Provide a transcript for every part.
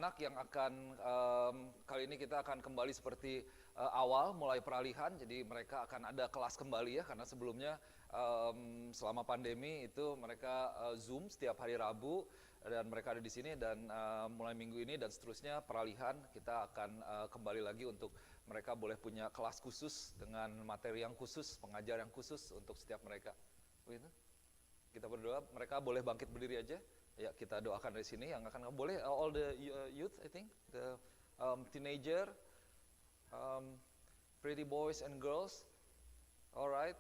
anak-anak yang akan kali ini kita akan kembali seperti awal mulai peralihan. Jadi mereka akan ada kelas kembali ya, karena sebelumnya selama pandemi itu mereka Zoom setiap hari Rabu dan mereka ada di sini, dan mulai minggu ini dan seterusnya peralihan kita akan kembali lagi untuk mereka boleh punya kelas khusus dengan materi yang khusus, pengajar yang khusus untuk setiap mereka. Begitu. Kita berdoa, mereka boleh bangkit berdiri aja. Ya, kita doakan dari sini yang akan boleh all the youth, I think, the teenager, pretty boys and girls. Alright.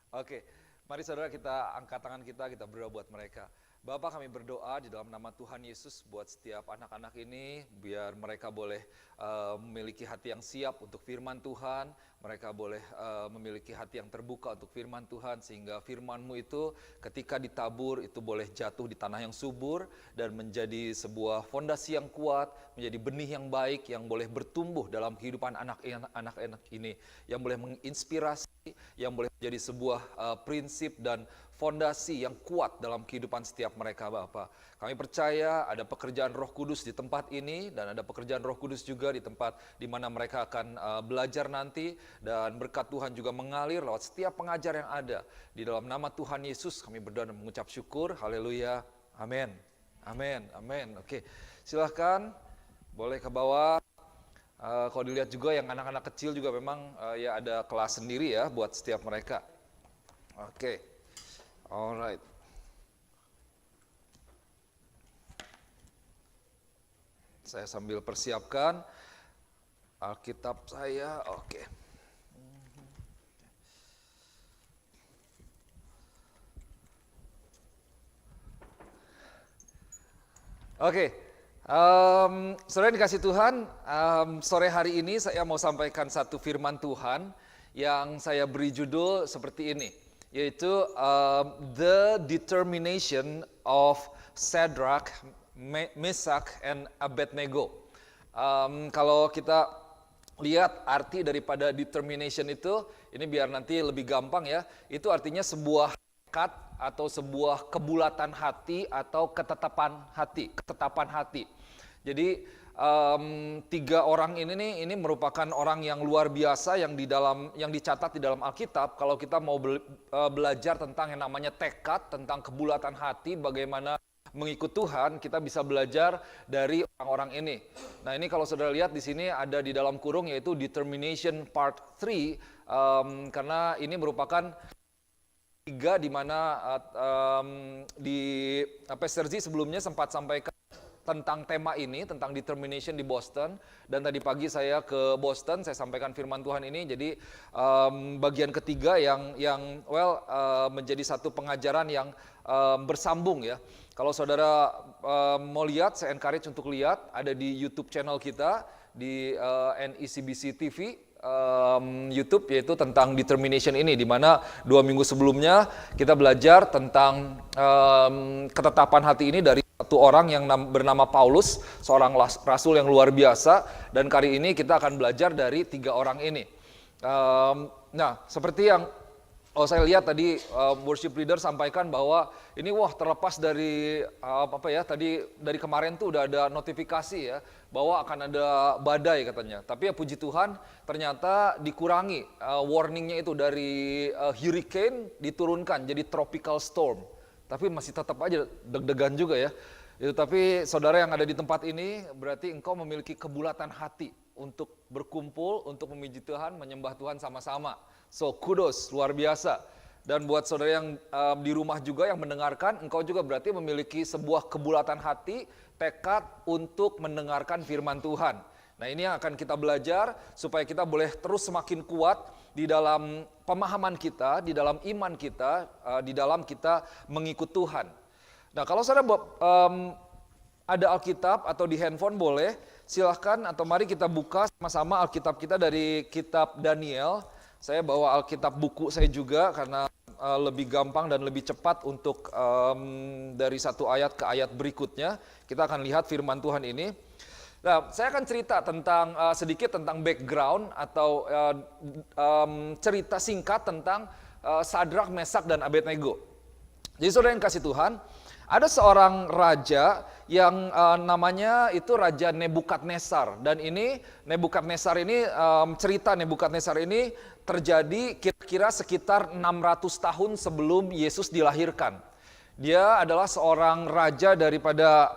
Oke, mari saudara kita angkat tangan kita berdoa buat mereka. Bapak, kami berdoa di dalam nama Tuhan Yesus buat setiap anak-anak ini, biar mereka boleh memiliki hati yang siap untuk firman Tuhan, mereka boleh memiliki hati yang terbuka untuk firman Tuhan, sehingga firman-Mu itu ketika ditabur itu boleh jatuh di tanah yang subur dan menjadi sebuah fondasi yang kuat, menjadi benih yang baik yang boleh bertumbuh dalam kehidupan anak-anak ini, yang boleh menginspirasi, yang boleh menjadi sebuah prinsip dan fondasi yang kuat dalam kehidupan setiap mereka, Bapak. Kami percaya ada pekerjaan Roh Kudus di tempat ini, dan ada pekerjaan Roh Kudus juga di tempat di mana mereka akan belajar nanti, dan berkat Tuhan juga mengalir lewat setiap pengajar yang ada. Di dalam nama Tuhan Yesus kami berdoa dan mengucap syukur. Haleluya. Amin. Amin. Amin. Oke, silahkan boleh ke bawah. Kalau dilihat juga yang anak-anak kecil juga memang ya ada kelas sendiri ya buat setiap mereka. Oke. Alright. Saya sambil persiapkan Alkitab saya. Oke. Oke. Saudara dikasih Tuhan, sore hari ini saya mau sampaikan satu firman Tuhan yang saya beri judul seperti ini, yaitu The Determination of Shadrach, Meshach, and Abednego. Kalau kita lihat arti daripada determination itu, ini biar nanti lebih gampang ya, itu artinya sebuah tekad atau sebuah kebulatan hati atau ketetapan hati. Jadi tiga orang ini merupakan orang yang luar biasa yang dicatat di dalam Alkitab. Kalau kita mau belajar tentang yang namanya tekad, tentang kebulatan hati, bagaimana mengikut Tuhan, kita bisa belajar dari orang-orang ini. Nah, ini kalau saudara lihat di sini ada di dalam kurung yaitu determination part 3, karena ini merupakan tiga di mana di Sergi sebelumnya sempat sampaikan tentang tema ini, tentang determination di Boston, dan tadi pagi saya ke Boston, saya sampaikan firman Tuhan ini. Jadi bagian ketiga yang menjadi satu pengajaran yang bersambung ya. Kalau saudara mau lihat, saya encourage untuk lihat, ada di YouTube channel kita di NECBC TV YouTube, yaitu tentang determination ini, di mana 2 minggu sebelumnya kita belajar tentang ketetapan hati ini dari satu orang yang bernama Paulus, seorang rasul yang luar biasa, dan kali ini kita akan belajar dari 3 orang ini. Nah, seperti yang saya lihat tadi worship leader sampaikan bahwa ini terlepas dari tadi dari kemarin tuh udah ada notifikasi ya bahwa akan ada badai katanya. Tapi ya puji Tuhan ternyata dikurangi warningnya itu dari hurricane diturunkan jadi tropical storm. Tapi masih tetap aja deg-degan juga ya. Itu, tapi saudara yang ada di tempat ini berarti engkau memiliki kebulatan hati untuk berkumpul, untuk memuji Tuhan, menyembah Tuhan sama-sama. So kudos, luar biasa. Dan buat saudara yang di rumah juga yang mendengarkan, engkau juga berarti memiliki sebuah kebulatan hati, tekad untuk mendengarkan firman Tuhan. Nah, ini yang akan kita belajar supaya kita boleh terus semakin kuat di dalam pemahaman kita, di dalam iman kita, di dalam kita mengikut Tuhan. Nah, kalau saudara ada Alkitab atau di handphone boleh, silahkan atau mari kita buka sama-sama Alkitab kita dari kitab Daniel. Saya bawa Alkitab buku saya juga karena lebih gampang dan lebih cepat untuk dari satu ayat ke ayat berikutnya. Kita akan lihat firman Tuhan ini. Nah, saya akan cerita tentang sedikit tentang background atau cerita singkat tentang Shadrach, Meshach, dan Abednego. Jadi saudara yang kasih Tuhan, Ada seorang raja yang namanya itu Raja Nebukadnezar. Dan ini Nebukadnezar ini, cerita Nebukadnezar ini terjadi kira-kira sekitar 600 tahun sebelum Yesus dilahirkan. Dia adalah seorang raja daripada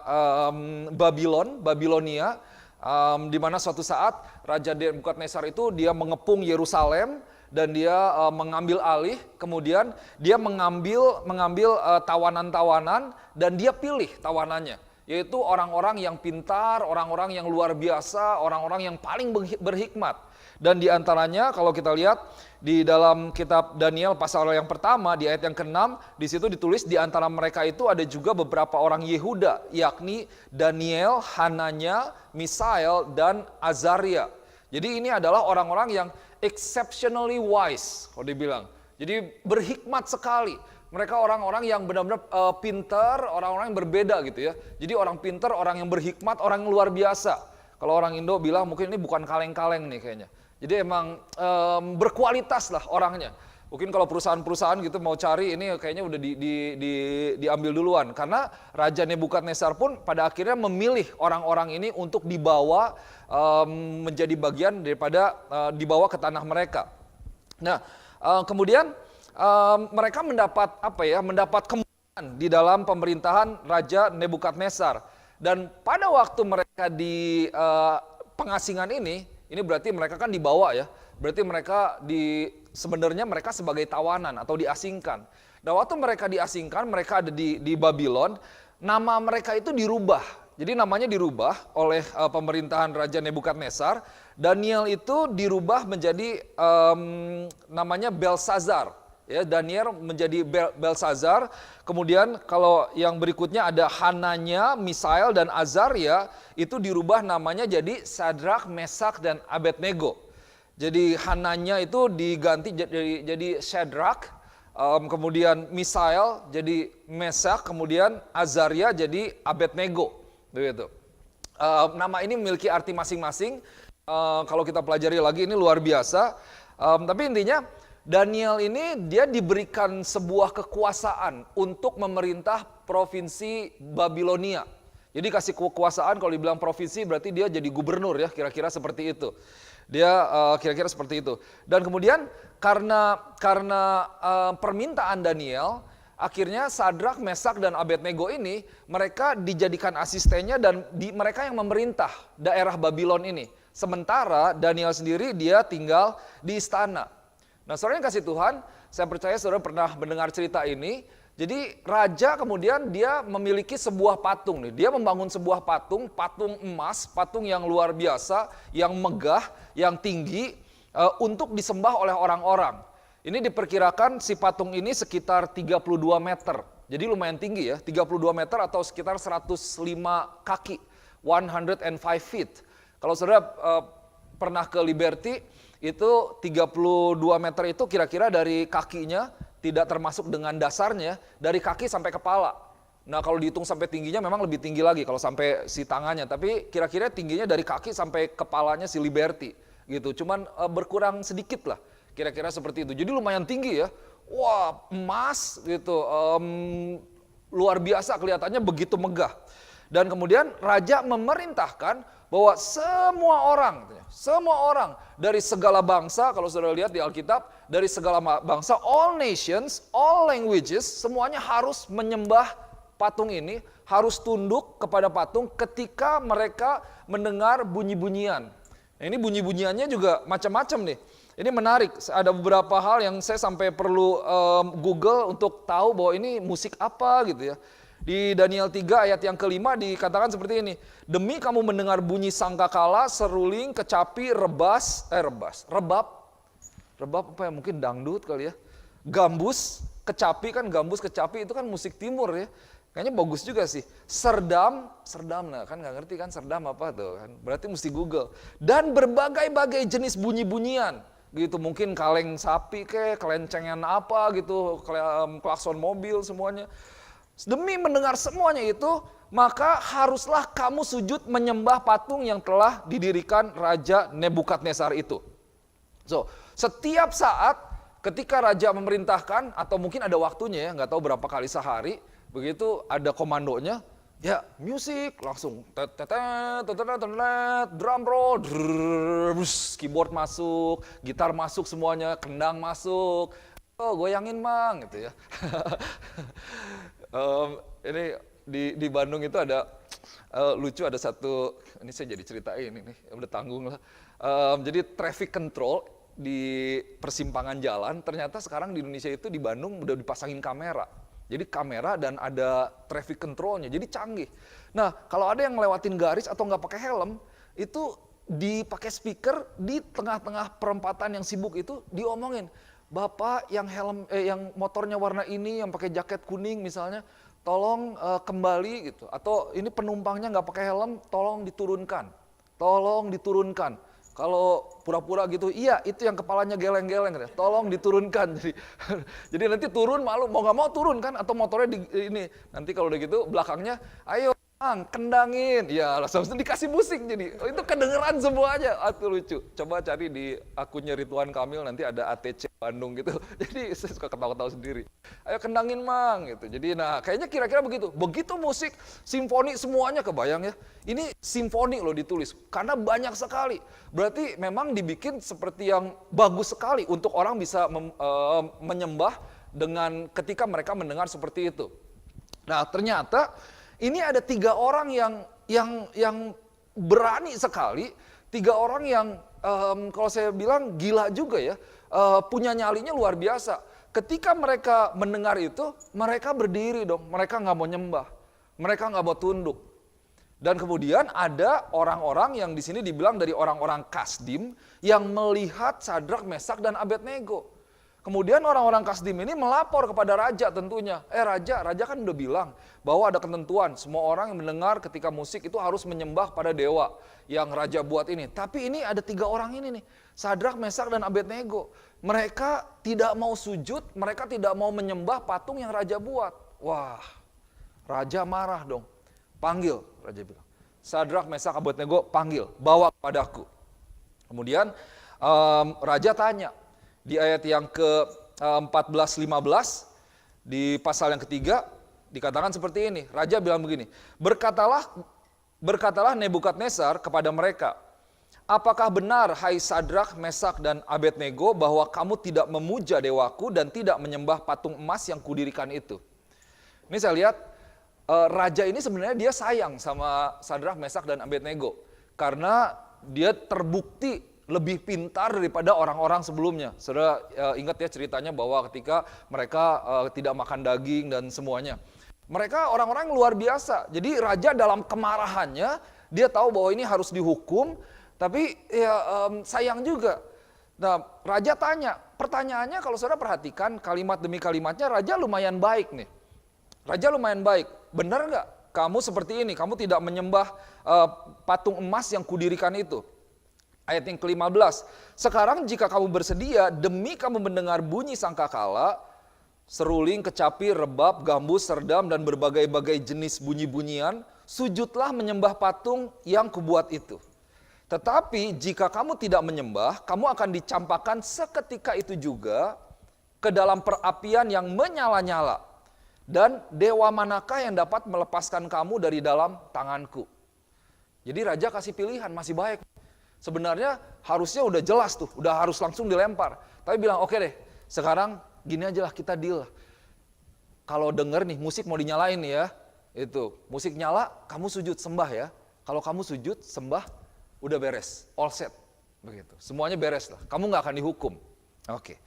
Babilonia, di mana suatu saat Raja Nebukadnezar itu dia mengepung Yerusalem dan dia mengambil alih, kemudian dia mengambil tawanan-tawanan dan dia pilih tawanannya, yaitu orang-orang yang pintar, orang-orang yang luar biasa, orang-orang yang paling berhikmat. Dan di antaranya kalau kita lihat di dalam kitab Daniel pasal yang pertama di ayat yang ke-6, di situ ditulis di antara mereka itu ada juga beberapa orang Yehuda, yakni Daniel, Hananya, Misael, dan Azaria. Jadi ini adalah orang-orang yang exceptionally wise, kalau dibilang. Jadi berhikmat sekali. Mereka orang-orang yang benar-benar pintar, orang-orang yang berbeda gitu ya. Jadi orang pintar, orang yang berhikmat, orang yang luar biasa. Kalau orang Indo bilang mungkin ini bukan kaleng-kaleng nih kayaknya. Jadi emang berkualitas lah orangnya. Mungkin kalau perusahaan-perusahaan gitu mau cari ini kayaknya udah diambil duluan. Karena Raja Nebukadnezar pun pada akhirnya memilih orang-orang ini untuk dibawa menjadi bagian daripada dibawa ke tanah mereka. Nah, kemudian mereka mendapat kemuliaan di dalam pemerintahan Raja Nebukadnezar. Dan pada waktu mereka di pengasingan ini berarti mereka kan dibawa ya. Berarti mereka sebenarnya mereka sebagai tawanan atau diasingkan. Dan waktu mereka diasingkan, mereka ada di Babylon, nama mereka itu dirubah. Jadi namanya dirubah oleh pemerintahan Raja Nebukadnezar. Daniel itu dirubah menjadi namanya Belsazar. Ya, Daniel menjadi Belsazar. Kemudian kalau yang berikutnya ada Hananya, Misael, dan Azaria, itu dirubah namanya jadi Sadrak, Mesak, dan Abednego. Jadi Hananya itu diganti jadi Sadrak, kemudian Misael jadi Mesak, kemudian Azaria jadi Abednego. Begitu. Nama ini memiliki arti masing-masing. Kalau kita pelajari lagi ini luar biasa. Tapi intinya Daniel ini dia diberikan sebuah kekuasaan untuk memerintah provinsi Babilonia. Jadi kasih kekuasaan, kalau dibilang provinsi berarti dia jadi gubernur ya, kira-kira seperti itu. Dia kira-kira seperti itu. Dan kemudian karena permintaan Daniel, akhirnya Sadrak, Mesak, dan Abednego ini mereka dijadikan asistennya dan mereka yang memerintah daerah Babylon ini. Sementara Daniel sendiri dia tinggal di istana. Nah, saudara yang kasih Tuhan, saya percaya saudara pernah mendengar cerita ini. Jadi raja kemudian dia memiliki sebuah patung nih. Dia membangun sebuah patung emas, patung yang luar biasa, yang megah, yang tinggi untuk disembah oleh orang-orang. Ini diperkirakan si patung ini sekitar 32 meter. Jadi lumayan tinggi ya, 32 meter atau sekitar 105 kaki, 105 feet. Kalau saudara pernah ke Liberty, itu 32 meter itu kira-kira dari kakinya, tidak termasuk dengan dasarnya, dari kaki sampai kepala. Nah kalau dihitung sampai tingginya memang lebih tinggi lagi kalau sampai si tangannya. Tapi kira-kira tingginya dari kaki sampai kepalanya si Liberty gitu. Cuman berkurang sedikit lah, kira-kira seperti itu. Jadi lumayan tinggi ya. Wah, emas gitu, luar biasa kelihatannya, begitu megah. Dan kemudian raja memerintahkan bahwa semua orang dari segala bangsa, kalau saudara lihat di Alkitab, dari segala bangsa, all nations, all languages, semuanya harus menyembah patung ini, harus tunduk kepada patung ketika mereka mendengar bunyi-bunyian. Nah, ini bunyi-bunyiannya juga macam-macam nih. Ini menarik, ada beberapa hal yang saya sampai perlu Google untuk tahu bahwa ini musik apa gitu ya. Di Daniel 3 ayat yang ke-5 dikatakan seperti ini. Demi kamu mendengar bunyi sangkakala, seruling, kecapi, rebab apa ya, mungkin dangdut kali ya. Gambus, kecapi kan, gambus, kecapi itu kan musik timur ya. Kayaknya bagus juga sih. Serdam, nah kan gak ngerti kan serdam apa tuh kan. Berarti mesti Google. Dan berbagai-bagai jenis bunyi-bunyian. Gitu, mungkin kaleng sapi kelencengan apa gitu, klakson mobil semuanya. Demi mendengar semuanya itu, maka haruslah kamu sujud menyembah patung yang telah didirikan Raja Nebukadnezar itu. So, setiap saat ketika raja memerintahkan, atau mungkin ada waktunya ya, nggak tahu berapa kali sehari, Begitu ada komandonya, ya musik langsung drum roll, keyboard masuk, gitar masuk semuanya, kendang masuk. Oh, goyangin Mang gitu ya. Ini di Bandung itu ada lucu, ada satu, ini saya jadi ceritain ini, udah tanggung lah. Jadi traffic control di persimpangan jalan, ternyata sekarang di Indonesia itu di Bandung udah dipasangin kamera. Jadi kamera dan ada traffic controlnya, jadi canggih. Nah, kalau ada yang ngelewatin garis atau nggak pakai helm, itu dipakai speaker di tengah-tengah perempatan yang sibuk itu diomongin, Bapak yang yang motornya warna ini, yang pakai jaket kuning misalnya, tolong kembali gitu. Atau ini penumpangnya nggak pakai helm, tolong diturunkan, tolong diturunkan. Kalau pura-pura gitu, iya itu yang kepalanya geleng-geleng, tolong diturunkan. Jadi nanti turun malu, mau nggak mau turun kan, atau motornya ini. Nanti kalau udah gitu belakangnya, ayo Bang, kendangin. Ya langsung dikasih musik jadi, itu kedengeran semuanya. Itu lucu. Coba cari di akunnya Ridwan Kamil, nanti ada ATC Bandung gitu. Jadi saya suka ketawa-ketawa sendiri. Ayo kendangin Mang gitu. Jadi nah kayaknya kira-kira begitu. Begitu musik simfoni semuanya kebayang ya. Ini simfoni loh ditulis karena banyak sekali. Berarti memang dibikin seperti yang bagus sekali untuk orang bisa menyembah dengan ketika mereka mendengar seperti itu. Nah, ternyata ini ada 3 orang yang berani sekali, 3 orang yang kalau saya bilang gila juga ya, punya nyalinya luar biasa. Ketika mereka mendengar itu, mereka berdiri dong, mereka nggak mau nyembah, mereka nggak mau tunduk. Dan kemudian ada orang-orang yang di sini dibilang dari orang-orang Kasdim yang melihat Sadrak, Mesak, dan Abednego. Kemudian orang-orang Kasdim ini melapor kepada raja tentunya. Raja kan udah bilang bahwa ada ketentuan. Semua orang yang mendengar ketika musik itu harus menyembah pada dewa yang raja buat ini. Tapi ini ada 3 orang ini nih. Sadrak, Mesak, dan Abednego. Mereka tidak mau sujud, mereka tidak mau menyembah patung yang raja buat. Wah, raja marah dong. Panggil, raja bilang. Sadrak, Mesak, Abednego panggil, bawa kepadaku. Kemudian raja tanya. Di ayat yang ke-14-15, di pasal yang ketiga, dikatakan seperti ini. Raja bilang begini, berkatalah Nebukadnezar kepada mereka, apakah benar hai Sadrak, Mesak, dan Abednego bahwa kamu tidak memuja dewaku dan tidak menyembah patung emas yang kudirikan itu? Ini saya lihat, raja ini sebenarnya dia sayang sama Sadrak, Mesak, dan Abednego. Karena dia terbukti lebih pintar daripada orang-orang sebelumnya. Saudara ingat ya ceritanya bahwa ketika mereka tidak makan daging dan semuanya. Mereka orang-orang luar biasa. Jadi raja dalam kemarahannya, dia tahu bahwa ini harus dihukum, tapi ya sayang juga. Nah, raja tanya, pertanyaannya kalau saudara perhatikan kalimat demi kalimatnya, raja lumayan baik nih. Raja lumayan baik, benar nggak? Kamu seperti ini, kamu tidak menyembah patung emas yang kudirikan itu. Ayat yang ke-15, sekarang jika kamu bersedia demi kamu mendengar bunyi sangkakala, seruling, kecapi, rebab, gambus, serdam, dan berbagai-bagai jenis bunyi-bunyian, sujudlah menyembah patung yang kubuat itu. Tetapi jika kamu tidak menyembah, kamu akan dicampakkan seketika itu juga ke dalam perapian yang menyala-nyala. Dan dewa manakah yang dapat melepaskan kamu dari dalam tanganku? Jadi raja kasih pilihan, masih baik. Sebenarnya harusnya udah jelas tuh, udah harus langsung dilempar. Tapi bilang oke deh, sekarang gini aja lah kita deal. Kalau denger nih musik mau dinyalain nih ya, itu musik nyala, kamu sujud sembah ya. Kalau kamu sujud sembah, udah beres, all set, begitu. Semuanya beres lah, kamu nggak akan dihukum. Oke.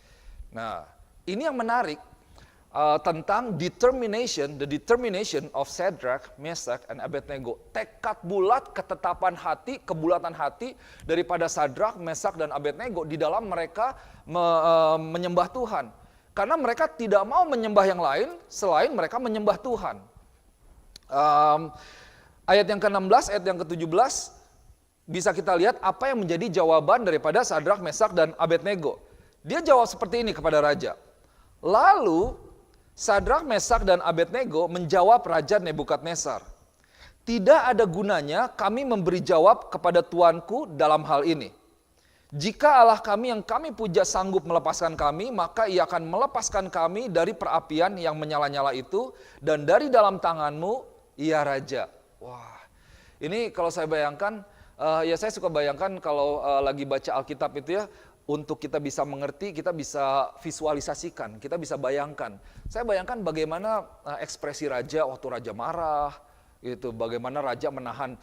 Nah, ini yang menarik. Tentang the determination of Sadrak, Mesak, and Abednego. Tekad bulat, ketetapan hati, kebulatan hati daripada Sadrak, Mesak, dan Abednego di dalam mereka menyembah Tuhan. Karena mereka tidak mau menyembah yang lain selain mereka menyembah Tuhan. Ayat yang ke-16, ayat yang ke-17 bisa kita lihat apa yang menjadi jawaban daripada Sadrak, Mesak, dan Abednego. Dia jawab seperti ini kepada raja. Lalu Sadrak, Mesak, dan Abednego menjawab Raja Nebukadnezar, tidak ada gunanya kami memberi jawab kepada tuanku dalam hal ini. Jika Allah kami yang kami puja sanggup melepaskan kami, maka ia akan melepaskan kami dari perapian yang menyala-nyala itu, dan dari dalam tanganmu, ia Raja. Wah, ini kalau saya bayangkan, ya saya suka bayangkan kalau lagi baca Alkitab itu ya, untuk kita bisa mengerti, kita bisa visualisasikan, kita bisa bayangkan. Saya bayangkan bagaimana ekspresi Raja waktu Raja marah, itu bagaimana Raja menahan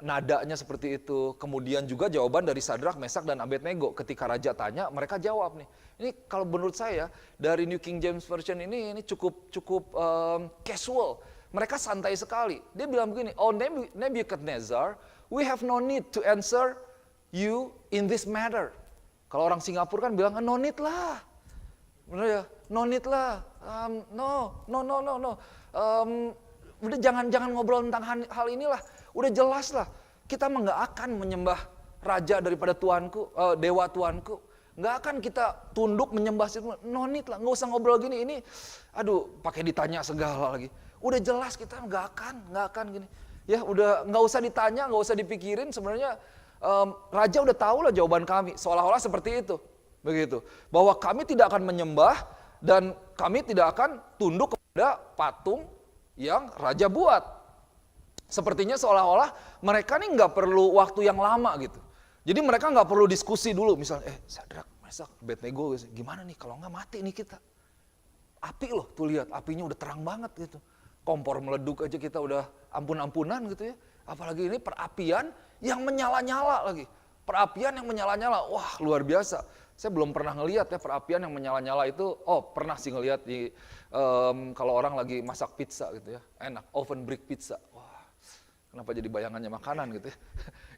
nadanya seperti itu. Kemudian juga jawaban dari Sadrak, Mesak, dan Abednego. Ketika Raja tanya, mereka jawab nih. Ini kalau menurut saya dari New King James Version ini cukup casual. Mereka santai sekali. Dia bilang begini, "Oh Nebuchadnezzar, we have no need to answer you in this matter." Kalau orang Singapura kan bilang, "No need lah." Benar ya? No need lah. No. Udah jangan ngobrol tentang hal inilah. Udah jelas lah. Kita mah nggak akan menyembah raja daripada Tuanku, dewa Tuanku. Nggak akan kita tunduk menyembah situ. No need lah, nggak usah ngobrol gini. Ini, aduh, pakai ditanya segala lagi. Udah jelas kita nggak akan gini. Ya udah nggak usah ditanya, nggak usah dipikirin. Sebenarnya raja udah tahu lah jawaban kami. Seolah-olah seperti itu, begitu. Bahwa kami tidak akan menyembah dan kami tidak akan tunduk kepada patung yang raja buat. Sepertinya seolah-olah mereka nih nggak perlu waktu yang lama gitu. Jadi mereka nggak perlu diskusi dulu, misalnya, Sadrak, Mesak, Abednego, gimana nih kalau nggak mati nih kita? Api loh, tuh lihat, apinya udah terang banget gitu. Kompor meleduk aja kita udah ampun-ampunan gitu ya. Apalagi ini perapian yang menyala-nyala lagi. Perapian yang menyala-nyala, wah luar biasa. Saya belum pernah ngelihat ya perapian yang menyala-nyala itu. Pernah sih ngelihat di kalau orang lagi masak pizza gitu ya, enak, oven brick pizza. Wah, kenapa jadi bayangannya makanan gitu ya?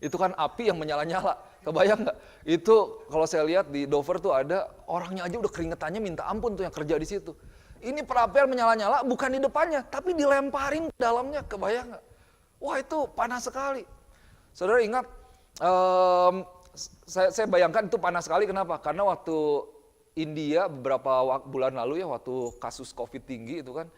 Itu kan api yang menyala-nyala, kebayang nggak? Itu kalau saya lihat di Dover tuh ada orangnya aja udah keringetannya minta ampun tuh yang kerja di situ. Ini perapian menyala-nyala bukan di depannya, tapi dilemparin ke dalamnya, kebayang nggak? Wah itu panas sekali. Saudara ingat, saya bayangkan itu panas sekali, kenapa? Karena waktu India beberapa bulan lalu ya, waktu kasus COVID tinggi itu kan,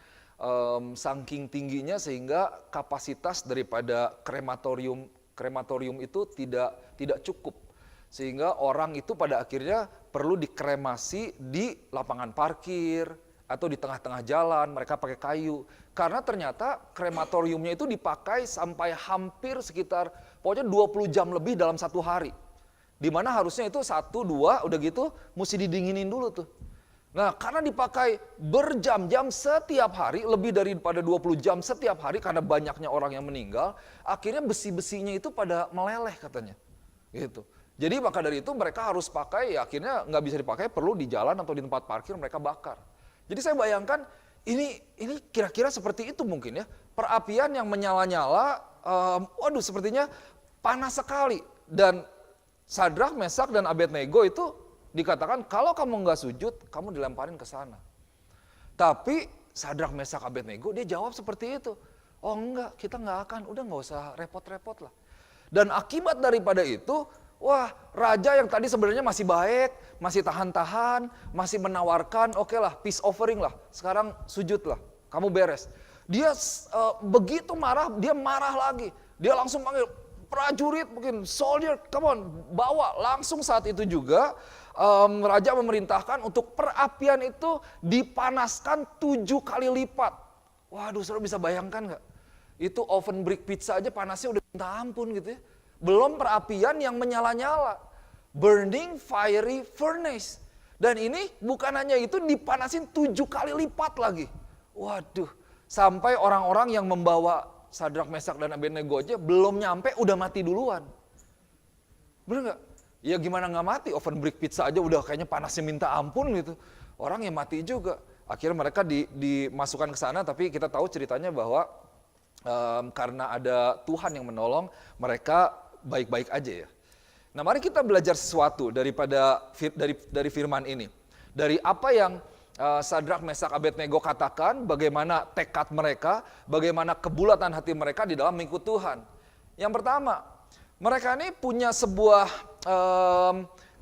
saking tingginya sehingga kapasitas daripada krematorium itu tidak cukup. Sehingga orang itu pada akhirnya perlu dikremasi di lapangan parkir, atau di tengah-tengah jalan, mereka pakai kayu. Karena ternyata krematoriumnya itu dipakai sampai hampir sekitar pokoknya 20 jam lebih dalam satu hari. Dimana harusnya itu 1-2 udah gitu mesti didinginin dulu tuh. Nah karena dipakai berjam-jam setiap hari, lebih daripada 20 jam setiap hari karena banyaknya orang yang meninggal, akhirnya besi-besinya itu pada meleleh katanya. Gitu. Jadi maka dari itu mereka harus pakai, ya akhirnya nggak bisa dipakai, perlu di jalan atau di tempat parkir mereka bakar. Jadi saya bayangkan ini kira-kira seperti itu mungkin ya. Perapian yang menyala-nyala, waduh sepertinya panas sekali. Dan Sadrak, Mesak, dan Abednego itu dikatakan kalau kamu nggak sujud, kamu dilemparin ke sana. Tapi Sadrak, Mesak, Abednego dia jawab seperti itu. Oh enggak, kita nggak akan, udah nggak usah repot-repot lah. Dan akibat daripada itu, wah, raja yang tadi sebenarnya masih baik, masih tahan-tahan, masih menawarkan, oke lah, peace offering lah, sekarang sujud lah, kamu beres. Dia begitu marah, dia marah lagi. Dia langsung panggil prajurit, mungkin soldier, come on, bawa. Langsung saat itu juga, raja memerintahkan untuk perapian itu dipanaskan 7 kali lipat. Waduh, saudara bisa bayangkan nggak? Itu oven brick pizza aja panasnya udah minta ampun gitu ya. Belum perapian yang menyala-nyala. Burning fiery furnace. Dan ini bukan hanya itu, dipanasin 7 kali lipat lagi. Waduh, sampai orang-orang yang membawa Sadrak, Mesak, dan Abednego aja belum nyampe udah mati duluan. Bener gak? Ya gimana gak mati, oven brick pizza aja udah kayaknya panasnya minta ampun gitu. Orang yang mati juga. Akhirnya mereka dimasukkan ke sana, tapi kita tahu ceritanya bahwa karena ada Tuhan yang menolong, mereka baik-baik aja ya. Nah mari kita belajar sesuatu dari firman ini. Dari apa yang Sadrak, Mesak, Abednego katakan, bagaimana tekad mereka, bagaimana kebulatan hati mereka di dalam mengikut Tuhan. Yang pertama, mereka ini punya sebuah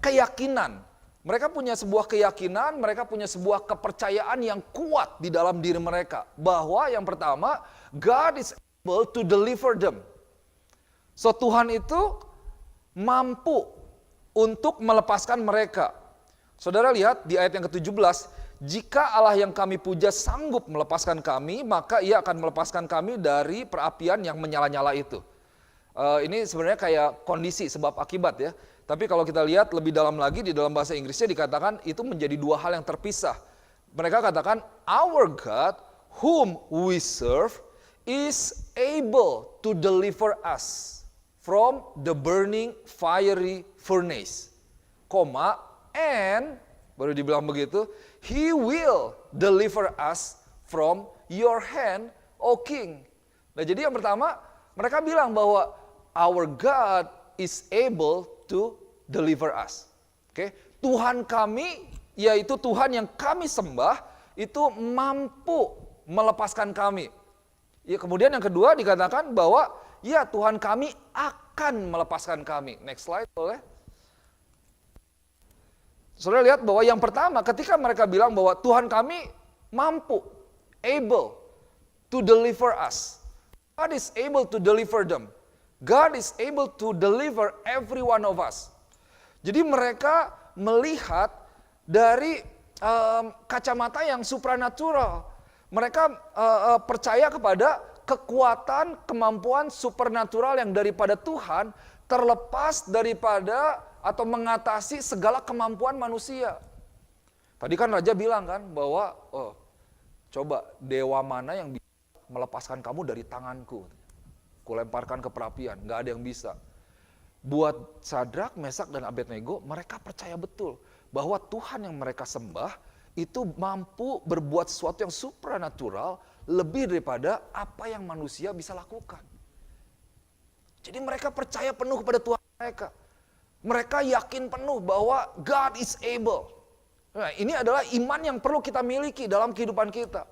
keyakinan. Mereka punya sebuah keyakinan, mereka punya sebuah kepercayaan yang kuat di dalam diri mereka. Bahwa yang pertama, God is able to deliver them. So Tuhan itu mampu untuk melepaskan mereka. Saudara lihat di ayat yang ke-17, jika Allah yang kami puja sanggup melepaskan kami, maka ia akan melepaskan kami dari perapian yang menyala-nyala itu. Ini sebenarnya kayak kondisi sebab akibat ya. Tapi kalau kita lihat lebih dalam lagi di dalam bahasa Inggrisnya dikatakan itu menjadi dua hal yang terpisah. Mereka katakan, our God whom we serve is able to deliver us from the burning fiery furnace, and baru dibilang begitu, He will deliver us from your hand, O King. Nah, jadi yang pertama, mereka bilang bahwa our God is able to deliver us. Oke, Tuhan kami, yaitu Tuhan yang kami sembah, itu mampu melepaskan kami. Ya, kemudian yang kedua dikatakan bahwa ya Tuhan kami akan melepaskan kami. Next slide boleh. Saudara lihat bahwa yang pertama ketika mereka bilang bahwa Tuhan kami mampu, able to deliver us. God is able to deliver them. God is able to deliver every one of us. Jadi mereka melihat dari kacamata yang supranatural. Mereka percaya kepada kekuatan, kemampuan supernatural yang daripada Tuhan terlepas daripada atau mengatasi segala kemampuan manusia. Tadi kan Raja bilang kan bahwa coba dewa mana yang bisa melepaskan kamu dari tanganku. Kulemparkan ke perapian, gak ada yang bisa. Buat Sadrak, Mesak, dan Abednego, mereka percaya betul bahwa Tuhan yang mereka sembah itu mampu berbuat sesuatu yang supranatural lebih daripada apa yang manusia bisa lakukan. Jadi mereka percaya penuh kepada Tuhan mereka. Mereka yakin penuh bahwa God is able. Nah, ini adalah iman yang perlu kita miliki dalam kehidupan kita.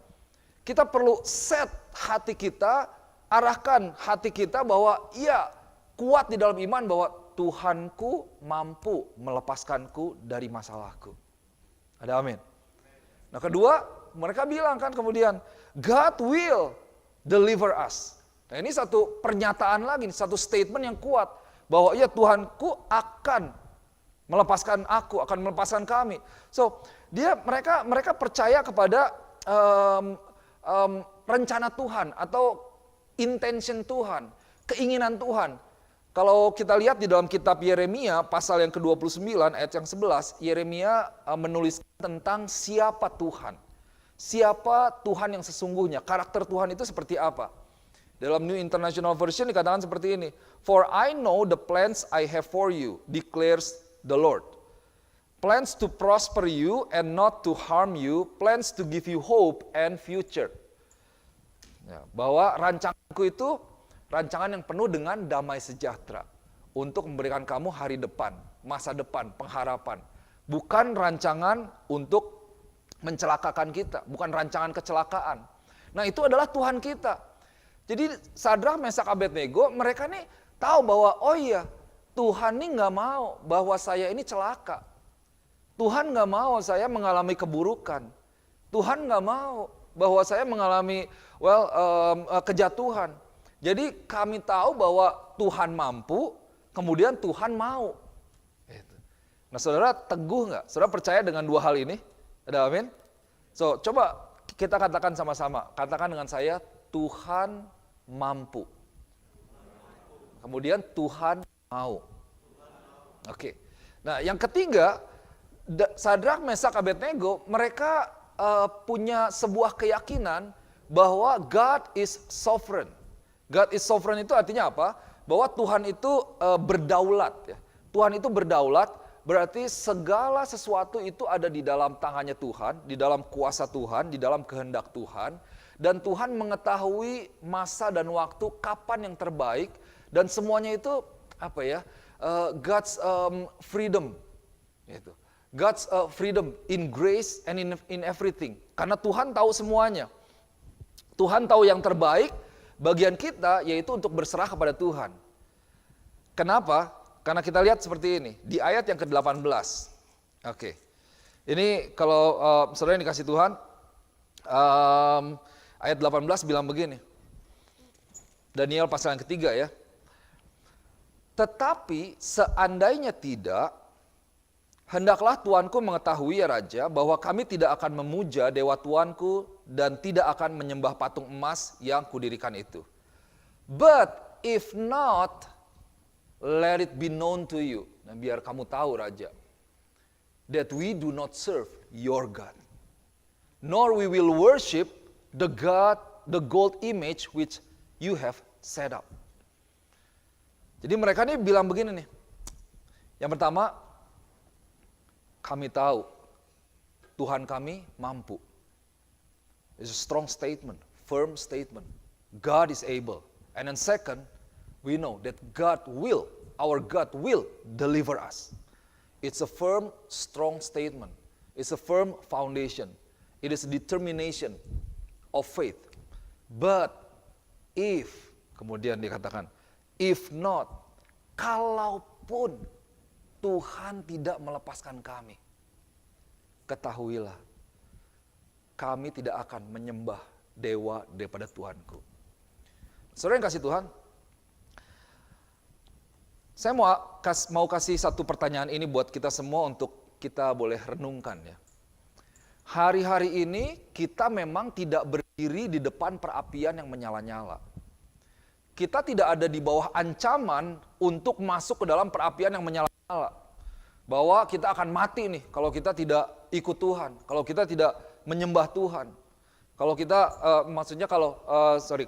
Kita perlu set hati kita, arahkan hati kita bahwa iya, kuat di dalam iman bahwa Tuhanku mampu melepaskanku dari masalahku. Ada amin. Nah, kedua, mereka bilang kan kemudian, God will deliver us. Nah, ini satu pernyataan lagi, satu statement yang kuat. Bahwa ya Tuhanku akan melepaskan aku, akan melepaskan kami. So, mereka percaya kepada rencana Tuhan atau intention Tuhan, keinginan Tuhan. Kalau kita lihat di dalam kitab Yeremia pasal yang ke-29 ayat yang 11, Yeremia menuliskan tentang siapa Tuhan. Siapa Tuhan yang sesungguhnya, karakter Tuhan itu seperti apa. Dalam New International Version dikatakan seperti ini. For I know the plans I have for you, declares the Lord. Plans to prosper you and not to harm you, plans to give you hope and future. Ya, bahwa rancanganku itu rancangan yang penuh dengan damai sejahtera. Untuk memberikan kamu hari depan, masa depan, pengharapan. Bukan rancangan untuk mencelakakan kita, bukan rancangan kecelakaan. Nah, itu adalah Tuhan kita. Jadi Sadrak, Mesak, Abednego, mereka nih tahu bahwa oh iya, Tuhan nih nggak mau bahwa saya ini celaka. Tuhan nggak mau saya mengalami keburukan. Tuhan nggak mau bahwa saya mengalami kejatuhan. Jadi kami tahu bahwa Tuhan mampu, kemudian Tuhan mau. Nah, saudara teguh nggak? Saudara percaya dengan dua hal ini? Ada amin? So, coba kita katakan sama-sama. Katakan dengan saya, Tuhan mampu. Kemudian Tuhan mau. Oke. Nah, yang ketiga, Sadrak, Mesak, Abednego, mereka punya sebuah keyakinan bahwa God is sovereign. God is sovereign itu artinya apa? Bahwa Tuhan itu berdaulat. Ya. Tuhan itu berdaulat, berarti segala sesuatu itu ada di dalam tangannya Tuhan, di dalam kuasa Tuhan, di dalam kehendak Tuhan. Dan Tuhan mengetahui masa dan waktu kapan yang terbaik. Dan semuanya itu apa ya? God's freedom. Gitu. God's freedom in grace and in everything. Karena Tuhan tahu semuanya. Tuhan tahu yang terbaik, bagian kita yaitu untuk berserah kepada Tuhan. Kenapa? Karena kita lihat seperti ini, di ayat yang ke-18. Oke. Ini kalau saudara yang dikasih Tuhan, ayat 18 bilang begini. Daniel pasal yang ketiga ya. Tetapi seandainya tidak, Hendaklah tuanku mengetahui ya raja, bahwa kami tidak akan memuja dewa tuanku dan tidak akan menyembah patung emas yang kudirikan itu. But if not, let it be known to you. Nah, biar kamu tahu raja, that we do not serve your God, nor we will worship the God, the gold image which you have set up. Jadi mereka ini bilang begini nih. Yang pertama, kami tahu Tuhan kami mampu. It's a strong statement, firm statement. God is able. And then second, we know that our God will deliver us. It's a firm, strong statement. It's a firm foundation. It is a determination of faith. But if, kemudian dikatakan, if not, kalaupun Tuhan tidak melepaskan kami, ketahuilah, kami tidak akan menyembah dewa daripada Tuhanku. Saudara yang kasih Tuhan, saya mau kasih satu pertanyaan ini buat kita semua untuk kita boleh renungkan ya. Hari-hari ini kita memang tidak berdiri di depan perapian yang menyala-nyala. Kita tidak ada di bawah ancaman untuk masuk ke dalam perapian yang menyala-nyala. Bahwa kita akan mati nih kalau kita tidak ikut Tuhan, kalau kita tidak menyembah Tuhan. Kalau kita,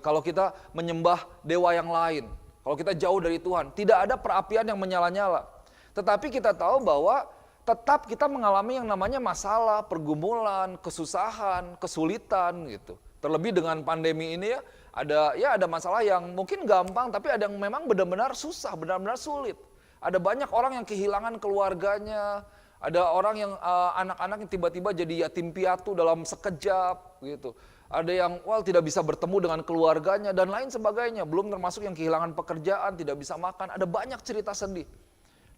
kalau kita menyembah dewa yang lain, kalau kita jauh dari Tuhan, tidak ada perapian yang menyala-nyala. Tetapi kita tahu bahwa tetap kita mengalami yang namanya masalah, pergumulan, kesusahan, kesulitan gitu. Terlebih dengan pandemi ini ya, ada masalah yang mungkin gampang, tapi ada yang memang benar-benar susah, benar-benar sulit. Ada banyak orang yang kehilangan keluarganya, ada orang yang anak-anak yang tiba-tiba jadi yatim piatu dalam sekejap gitu. Ada yang tidak bisa bertemu dengan keluarganya dan lain sebagainya. Belum termasuk yang kehilangan pekerjaan, tidak bisa makan. Ada banyak cerita sedih.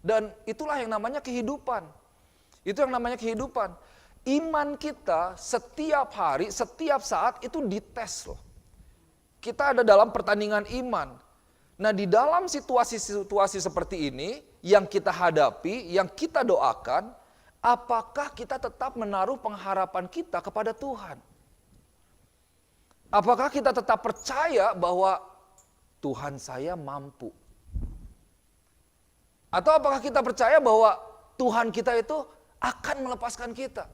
Dan itulah yang namanya kehidupan. Itu yang namanya kehidupan. Iman kita setiap hari, setiap saat itu dites loh. Kita ada dalam pertandingan iman. Nah, di dalam situasi-situasi seperti ini yang kita hadapi, yang kita doakan, apakah kita tetap menaruh pengharapan kita kepada Tuhan? Apakah kita tetap percaya bahwa Tuhan saya mampu? Atau apakah kita percaya bahwa Tuhan kita itu akan melepaskan kita?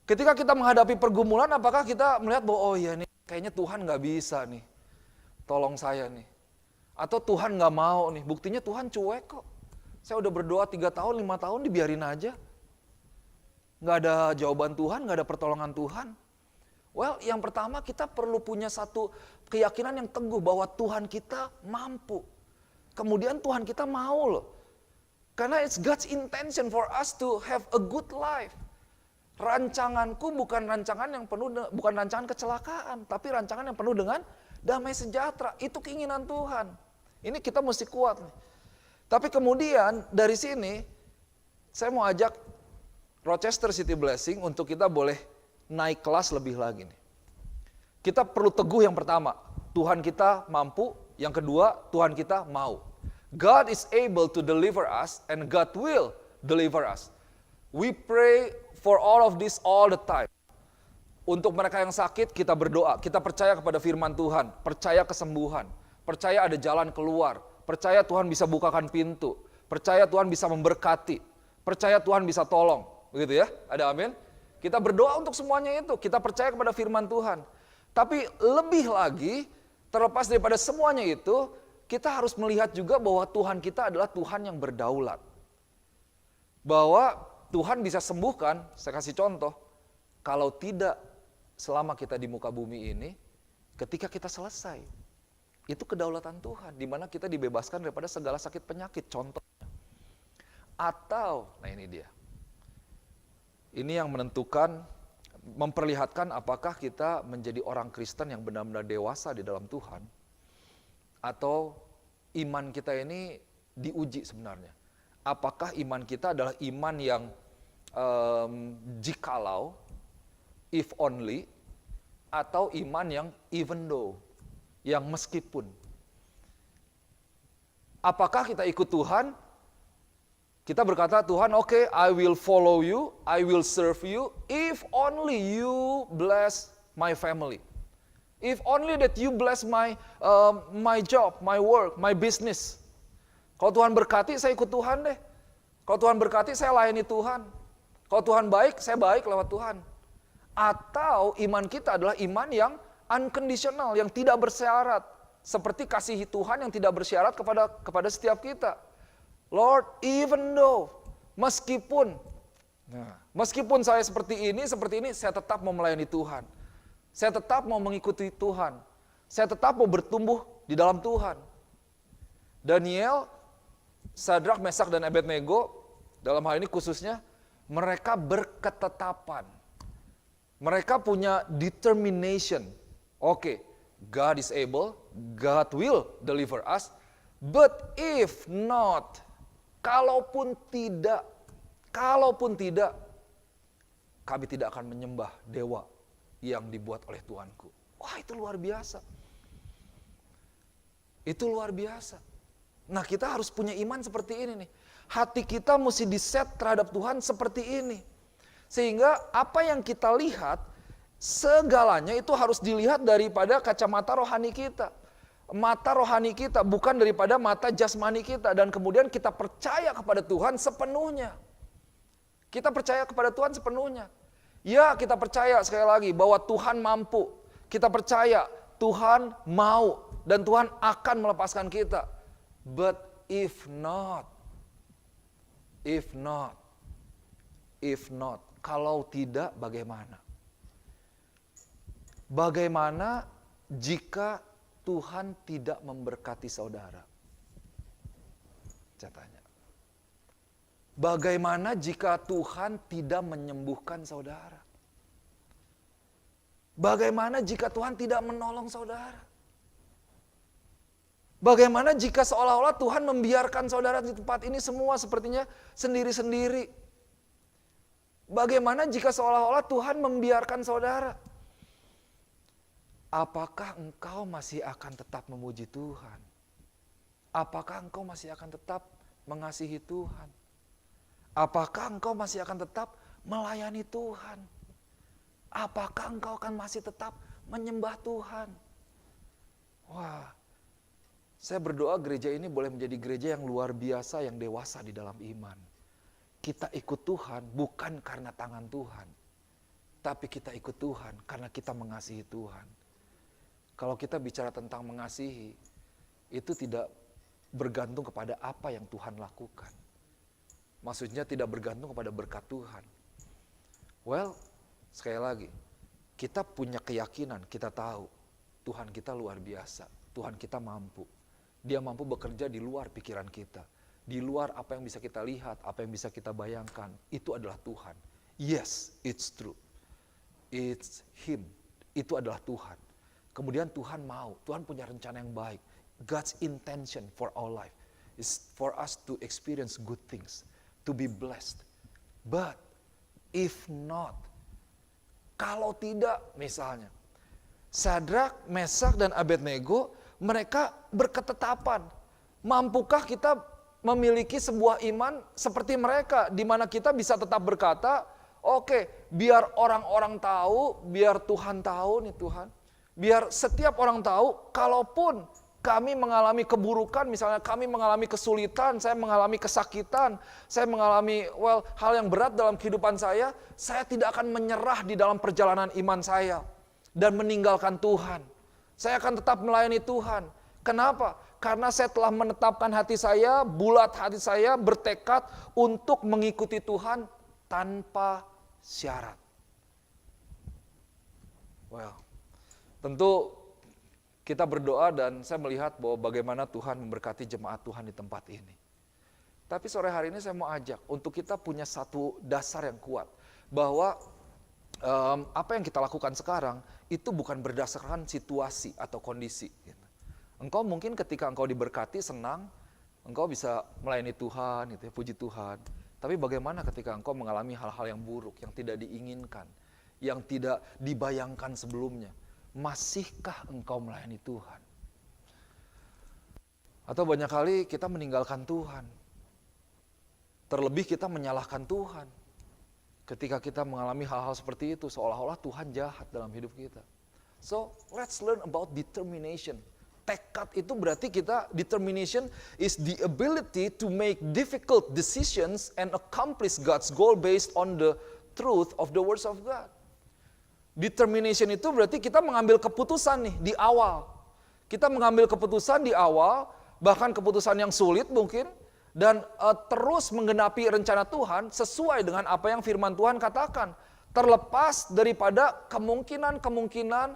Ketika kita menghadapi pergumulan, apakah kita melihat bahwa nih kayaknya Tuhan gak bisa nih, tolong saya nih. Atau Tuhan gak mau nih, buktinya Tuhan cuek kok. Saya udah berdoa 3 tahun, 5 tahun dibiarin aja. Gak ada jawaban Tuhan, gak ada pertolongan Tuhan. Yang pertama kita perlu punya satu keyakinan yang teguh bahwa Tuhan kita mampu. Kemudian Tuhan kita mau loh. Karena it's God's intention for us to have a good life. Rancanganku bukan rancangan yang bukan rancangan kecelakaan, tapi rancangan yang penuh dengan damai sejahtera. Itu keinginan Tuhan. Ini kita mesti kuat nih. Tapi kemudian dari sini saya mau ajak Rochester City Blessing untuk kita boleh naik kelas lebih lagi nih. Kita perlu teguh yang pertama, Tuhan kita mampu. Yang kedua, Tuhan kita mau. God is able to deliver us and God will deliver us. We pray for all of this all the time. Untuk mereka yang sakit, kita berdoa. Kita percaya kepada firman Tuhan. Percaya kesembuhan. Percaya ada jalan keluar. Percaya Tuhan bisa bukakan pintu. Percaya Tuhan bisa memberkati. Percaya Tuhan bisa tolong. Begitu ya? Ada amin? Kita berdoa untuk semuanya itu. Kita percaya kepada firman Tuhan. Tapi lebih lagi, terlepas daripada semuanya itu, kita harus melihat juga bahwa Tuhan kita adalah Tuhan yang berdaulat. Bahwa Tuhan bisa sembuhkan, saya kasih contoh, kalau tidak selama kita di muka bumi ini, ketika kita selesai, itu kedaulatan Tuhan, di mana kita dibebaskan daripada segala sakit penyakit, contohnya. Atau, nah ini dia, ini yang menentukan, memperlihatkan apakah kita menjadi orang Kristen yang benar-benar dewasa di dalam Tuhan, atau iman kita ini diuji sebenarnya. Apakah iman kita adalah iman yang jikalau, if only, atau iman yang even though, yang meskipun. Apakah kita ikut Tuhan, Kita berkata, Tuhan, oke, I will follow you, I will serve you, if only you bless my family. If only that you bless my job, my work, my business. Kalau Tuhan berkati, saya ikut Tuhan deh. Kalau Tuhan berkati, saya layani Tuhan. Kalau Tuhan baik, saya baik lewat Tuhan. Atau iman kita adalah iman yang unconditional, yang tidak bersyarat. Seperti kasih Tuhan yang tidak bersyarat kepada setiap kita. Lord, even though, meskipun saya seperti ini, saya tetap mau melayani Tuhan. Saya tetap mau mengikuti Tuhan. Saya tetap mau bertumbuh di dalam Tuhan. Daniel, Sadrak, Mesak, dan Abednego, dalam hal ini khususnya, mereka berketetapan. Mereka punya determination. Oke, God is able, God will deliver us. But if not, kalaupun tidak, kami tidak akan menyembah dewa yang dibuat oleh Tuanku. Wah, itu luar biasa. Itu luar biasa. Nah, kita harus punya iman seperti ini nih. Hati kita mesti diset terhadap Tuhan seperti ini. Sehingga apa yang kita lihat, segalanya itu harus dilihat daripada kacamata rohani kita. Mata rohani kita, bukan daripada mata jasmani kita. Dan kemudian kita percaya kepada Tuhan sepenuhnya. Kita percaya kepada Tuhan sepenuhnya. Ya, kita percaya sekali lagi bahwa Tuhan mampu. Kita percaya Tuhan mau dan Tuhan akan melepaskan kita. But if not, kalau tidak bagaimana? Bagaimana jika Tuhan tidak memberkati saudara? Saya tanya. Bagaimana jika Tuhan tidak menyembuhkan saudara? Bagaimana jika Tuhan tidak menolong saudara? Bagaimana jika seolah-olah Tuhan membiarkan saudara di tempat ini semua sepertinya sendiri-sendiri? Bagaimana jika seolah-olah Tuhan membiarkan saudara? Apakah engkau masih akan tetap memuji Tuhan? Apakah engkau masih akan tetap mengasihi Tuhan? Apakah engkau masih akan tetap melayani Tuhan? Apakah engkau akan masih tetap menyembah Tuhan? Wah, saya berdoa gereja ini boleh menjadi gereja yang luar biasa, yang dewasa di dalam iman. Kita ikut Tuhan bukan karena tangan Tuhan, tapi kita ikut Tuhan karena kita mengasihi Tuhan. Kalau kita bicara tentang mengasihi, itu tidak bergantung kepada apa yang Tuhan lakukan. Maksudnya tidak bergantung kepada berkat Tuhan. Well, sekali lagi, kita punya keyakinan, kita tahu Tuhan kita luar biasa, Tuhan kita mampu. Dia mampu bekerja di luar pikiran kita. Di luar apa yang bisa kita lihat, apa yang bisa kita bayangkan. Itu adalah Tuhan. Yes, it's true. It's Him. Itu adalah Tuhan. Kemudian Tuhan mau. Tuhan punya rencana yang baik. God's intention for our life is for us to experience good things. To be blessed. But if not, kalau tidak misalnya, Sadrak, Mesak, dan Abednego, mereka berketetapan. Mampukah kita memiliki sebuah iman seperti mereka, di mana kita bisa tetap berkata, oke, biar orang-orang tahu, biar Tuhan tahu nih Tuhan. Biar setiap orang tahu, kalaupun kami mengalami keburukan, misalnya kami mengalami kesulitan, saya mengalami kesakitan, saya mengalami hal yang berat dalam kehidupan saya tidak akan menyerah di dalam perjalanan iman saya dan meninggalkan Tuhan. Saya akan tetap melayani Tuhan. Kenapa? Karena saya telah menetapkan hati saya, bulat hati saya, bertekad untuk mengikuti Tuhan tanpa syarat. Tentu kita berdoa dan saya melihat bahwa bagaimana Tuhan memberkati jemaat Tuhan di tempat ini. Tapi sore hari ini saya mau ajak untuk kita punya satu dasar yang kuat. Bahwa apa yang kita lakukan sekarang itu bukan berdasarkan situasi atau kondisi. Engkau mungkin ketika engkau diberkati senang, engkau bisa melayani Tuhan, gitu ya, puji Tuhan. Tapi bagaimana ketika engkau mengalami hal-hal yang buruk, yang tidak diinginkan, yang tidak dibayangkan sebelumnya? Masihkah engkau melayani Tuhan? Atau banyak kali kita meninggalkan Tuhan. Terlebih kita menyalahkan Tuhan. Ketika kita mengalami hal-hal seperti itu, seolah-olah Tuhan jahat dalam hidup kita. So, let's learn about determination. Tekad itu berarti determination is the ability to make difficult decisions and accomplish God's goal based on the truth of the words of God. Determination itu berarti kita mengambil keputusan nih di awal. Kita mengambil keputusan di awal, bahkan keputusan yang sulit mungkin, dan terus menggenapi rencana Tuhan sesuai dengan apa yang firman Tuhan katakan. Terlepas daripada kemungkinan-kemungkinan,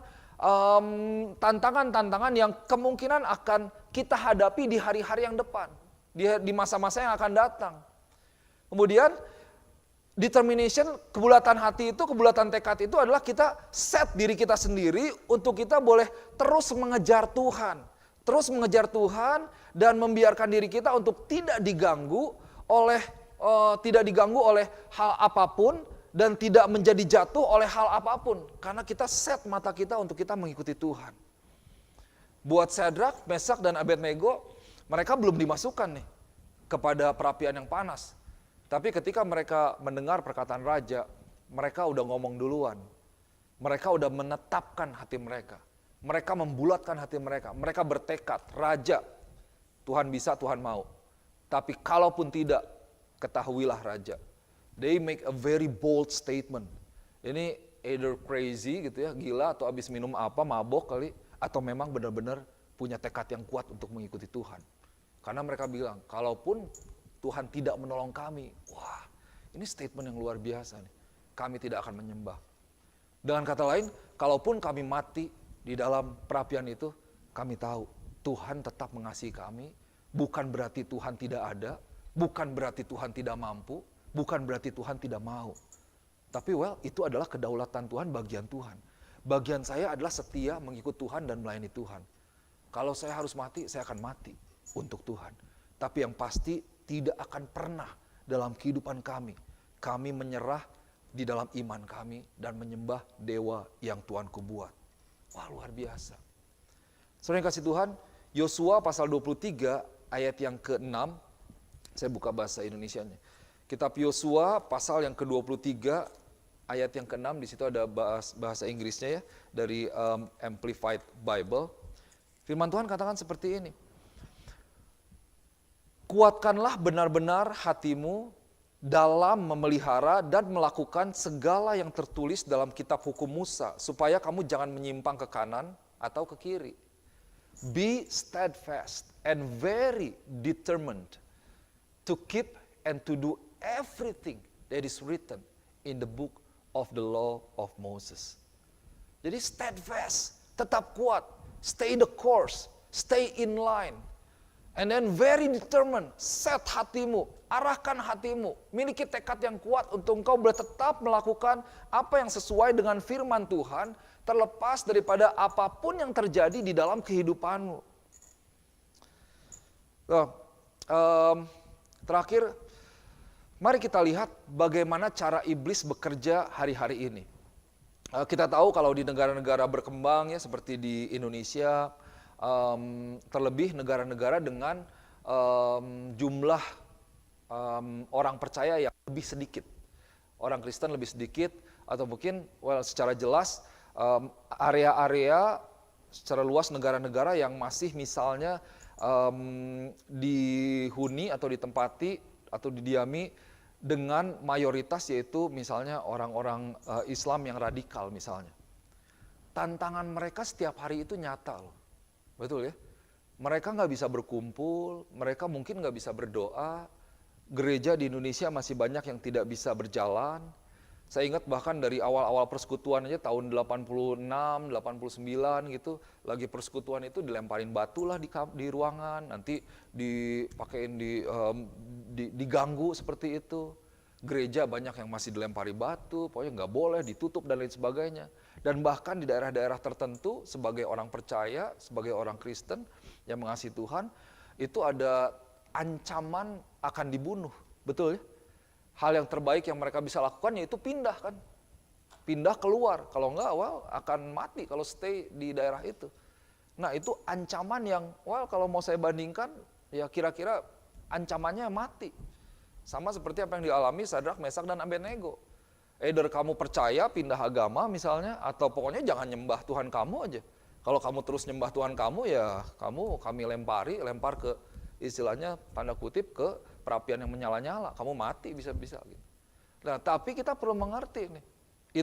tantangan-tantangan yang kemungkinan akan kita hadapi di hari-hari yang depan. Di masa-masa yang akan datang. Kemudian, determination, kebulatan hati itu, kebulatan tekad itu adalah kita set diri kita sendiri untuk kita boleh terus mengejar Tuhan. Terus mengejar Tuhan dan membiarkan diri kita untuk tidak diganggu oleh hal apapun dan tidak menjadi jatuh oleh hal apapun. Karena kita set mata kita untuk kita mengikuti Tuhan. Buat Sadrak, Mesak, dan Abednego, mereka belum dimasukkan nih kepada perapian yang panas. Tapi ketika mereka mendengar perkataan raja, mereka udah ngomong duluan. Mereka udah menetapkan hati mereka. Mereka membulatkan hati mereka. Mereka bertekad, raja, Tuhan bisa, Tuhan mau. Tapi kalaupun tidak, ketahuilah raja. They make a very bold statement. Ini either crazy gitu ya, gila atau habis minum apa, mabok kali. Atau memang benar-benar punya tekad yang kuat untuk mengikuti Tuhan. Karena mereka bilang, kalaupun Tuhan tidak menolong kami, wah ini statement yang luar biasa nih. Kami tidak akan menyembah. Dengan kata lain, kalaupun kami mati di dalam perapian itu, kami tahu Tuhan tetap mengasihi kami. Bukan berarti Tuhan tidak ada, bukan berarti Tuhan tidak mampu, bukan berarti Tuhan tidak mau. Tapi itu adalah kedaulatan Tuhan, bagian Tuhan. Bagian saya adalah setia mengikut Tuhan dan melayani Tuhan. Kalau saya harus mati, saya akan mati untuk Tuhan. Tapi yang pasti tidak akan pernah dalam kehidupan kami menyerah di dalam iman kami dan menyembah dewa yang Tuhanku buat. Wah, luar biasa. Saudara yang kasih Tuhan, Yosua pasal 23 ayat yang ke-6, saya buka bahasa Indonesianya. Kitab Yosua pasal yang ke-23 ayat yang ke-6, di situ ada bahasa Inggrisnya ya, dari Amplified Bible. Firman Tuhan katakan seperti ini. Kuatkanlah benar-benar hatimu dalam memelihara dan melakukan segala yang tertulis dalam kitab hukum Musa, supaya kamu jangan menyimpang ke kanan atau ke kiri. Be steadfast and very determined to keep and to do everything that is written in the book of the law of Moses. Jadi steadfast, tetap kuat, stay the course, stay in line. And then very determined, set hatimu, arahkan hatimu, miliki tekad yang kuat untuk engkau boleh tetap melakukan apa yang sesuai dengan firman Tuhan, terlepas daripada apapun yang terjadi di dalam kehidupanmu. Terakhir, mari kita lihat bagaimana cara iblis bekerja hari-hari ini. Kita tahu kalau di negara-negara berkembang ya seperti di Indonesia, terlebih negara-negara dengan jumlah orang percaya yang lebih sedikit. Orang Kristen lebih sedikit, atau mungkin secara jelas area-area secara luas negara-negara yang masih misalnya dihuni atau ditempati atau didiami dengan mayoritas, yaitu misalnya orang-orang Islam yang radikal misalnya. Tantangan mereka setiap hari itu nyata loh. Betul ya? Mereka nggak bisa berkumpul, mereka mungkin nggak bisa berdoa. Gereja di Indonesia masih banyak yang tidak bisa berjalan. Saya ingat bahkan dari awal-awal persekutuan aja tahun 86, 89 gitu, lagi persekutuan itu dilemparin batu lah di ruangan, nanti dipakein diganggu seperti itu. Gereja banyak yang masih dilempari batu, pokoknya nggak boleh, ditutup dan lain sebagainya. Dan bahkan di daerah-daerah tertentu sebagai orang percaya, sebagai orang Kristen yang mengasihi Tuhan, itu ada ancaman akan dibunuh, betul ya? Hal yang terbaik yang mereka bisa lakukan yaitu pindah kan. Pindah keluar, kalau enggak akan mati kalau stay di daerah itu. Nah itu ancaman yang kalau mau saya bandingkan ya kira-kira ancamannya mati. Sama seperti apa yang dialami Sadrak, Mesak, dan Abednego. Either kamu percaya pindah agama misalnya, atau pokoknya jangan nyembah Tuhan kamu aja. Kalau kamu terus nyembah Tuhan kamu, ya kami lempar ke istilahnya tanda kutip ke perapian yang menyala-nyala. Kamu mati bisa-bisa gitu. Nah, tapi kita perlu mengerti nih.